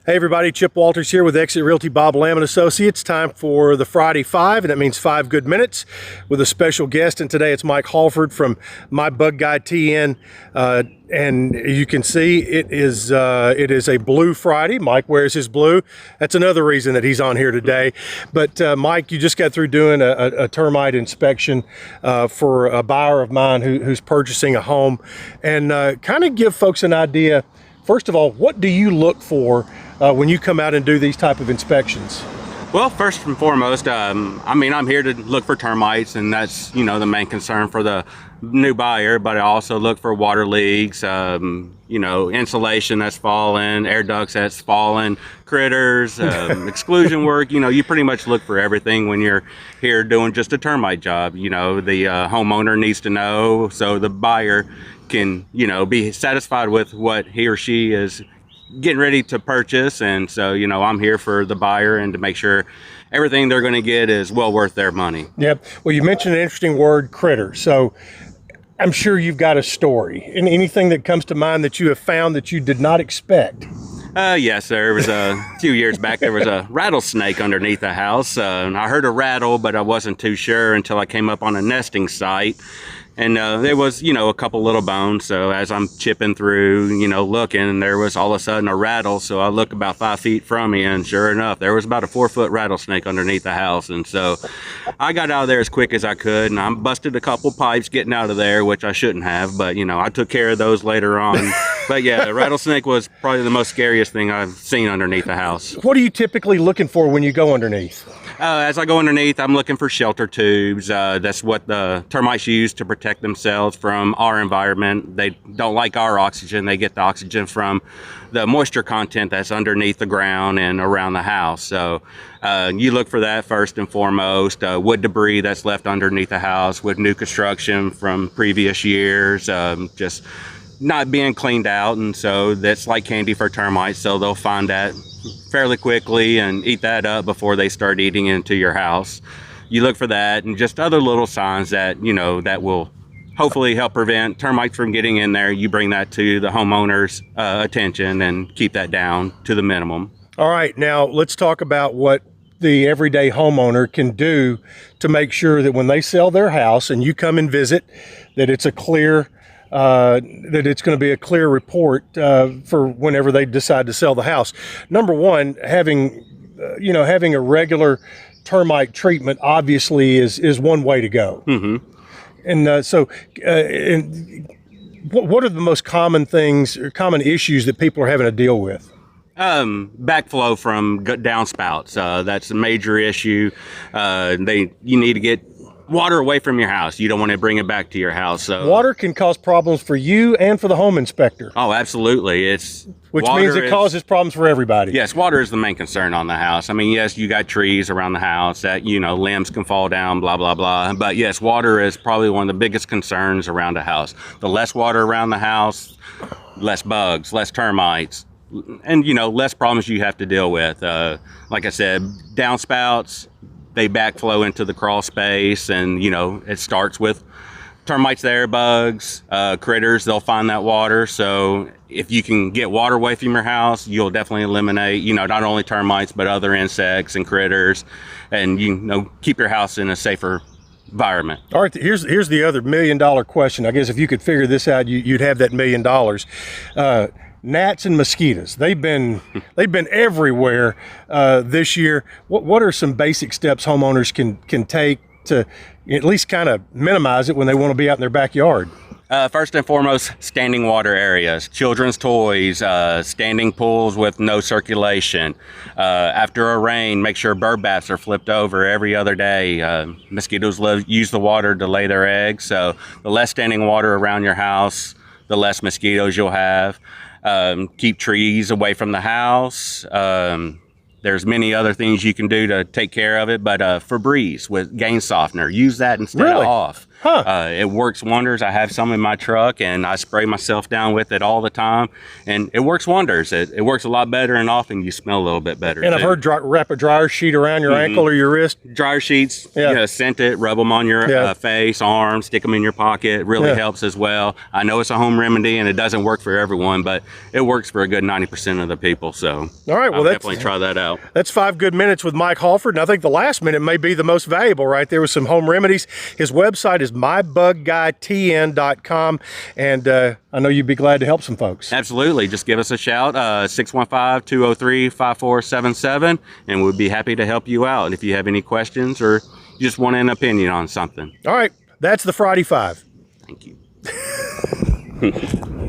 Hey everybody, Chip Walters here with Exit Realty Bob Lamb and Associates. Time for the Friday Five, and that means 5 good minutes with a special guest. And today it's Mike Halford from My Bug Guy TN. And you can see it is a blue Friday. Mike wears his blue. That's another reason that he's on here today. But Mike, you just got through doing a termite inspection for a buyer of mine who's purchasing a home. And kind of give folks an idea. First of all, what do you look for when you come out and do these type of inspections? Well, first and foremost, I'm here to look for termites, and that's, the main concern for the new buyer, but I also look for water leaks, insulation that's fallen, air ducts that's fallen, critters, exclusion work. You pretty much look for everything when you're here doing just a termite job. The homeowner needs to know so the buyer can, be satisfied with what he or she is getting ready to purchase. And so, I'm here for the buyer and to make sure everything they're going to get is well worth their money. Yep. Well, you mentioned an interesting word, critter. So I'm sure you've got a story. And anything that comes to mind that you have found that you did not expect? Yes, there was a few years back, there was a rattlesnake underneath the house. And I heard a rattle, but I wasn't too sure until I came up on a nesting site. And there was, a couple little bones. So as I'm chipping through, looking, there was all of a sudden a rattle. So I look about 5 feet from me, and sure enough, there was about a 4-foot rattlesnake underneath the house. And so I got out of there as quick as I could, and I busted a couple pipes getting out of there, which I shouldn't have. But, I took care of those later on. But yeah, the rattlesnake was probably the most scariest thing I've seen underneath the house. What are you typically looking for when you go underneath? As I go underneath, I'm looking for shelter tubes. That's what the termites use to protect themselves from our environment. They don't like our oxygen. They get the oxygen from the moisture content that's underneath the ground and around the house. So you look for that first and foremost. Wood debris that's left underneath the house with new construction from previous years, just not being cleaned out. And so that's like candy for termites. So they'll find that fairly quickly and eat that up before they start eating into your house. You look for that and just other little signs that, that will hopefully help prevent termites from getting in there. You bring that to the homeowner's attention and keep that down to the minimum. All right, now let's talk about what the everyday homeowner can do to make sure that when they sell their house and you come and visit, that it's a clear that it's going to be a clear report for whenever they decide to sell the house. Number one, having a regular termite treatment obviously is one way to go. Mm-hmm. And what are the most common things or common issues that people are having to deal with? Backflow from downspouts. That's a major issue. You need to get water away from your house. You don't want to bring it back to your house. So water can cause problems for you and for the home inspector. Oh, absolutely. Which means it causes problems for everybody. Yes, water is the main concern on the house. I mean, yes, you got trees around the house that, limbs can fall down, blah, blah, blah. But yes, water is probably one of the biggest concerns around a house. The less water around the house, less bugs, less termites, and, less problems you have to deal with. Like I said, downspouts, they backflow into the crawl space, and it starts with termites there, bugs, critters. They'll find that water. So if you can get water away from your house, you'll definitely eliminate not only termites but other insects and critters, and keep your house in a safer environment. All right, here's the other $1 million question. I guess if you could figure this out, you'd have that $1 million. Gnats and mosquitoes, they've been everywhere this year. What are some basic steps homeowners can take to at least kind of minimize it when they want to be out in their backyard? First and foremost, standing water areas, children's toys, standing pools with no circulation. After a rain, make sure bird baths are flipped over every other day. Mosquitoes use the water to lay their eggs, so the less standing water around your house, the less mosquitoes you'll have. Keep trees away from the house. There's many other things you can do to take care of it, but Febreze with gain softener, use that instead of off. It works wonders. I have some in my truck, and I spray myself down with it all the time, and it works wonders. It works a lot better, and often you smell a little bit better. And I've heard wrap a dryer sheet around your ankle or your wrist. Dryer sheets, scent it, rub them on your face, arms, stick them in your pocket. Really helps as well. I know it's a home remedy, and it doesn't work for everyone, but it works for a good 90% of the people. So all right, well, definitely try that out. That's 5 good minutes with Mike Halford, and I think the last minute may be the most valuable right there with some home remedies. His website is mybugguydtn.com, and I know you'd be glad to help some folks. Absolutely. Just give us a shout, 615-203-5477, and we'd be happy to help you out. And if you have any questions or you just want an opinion on something. All right, that's the Friday 5. Thank you.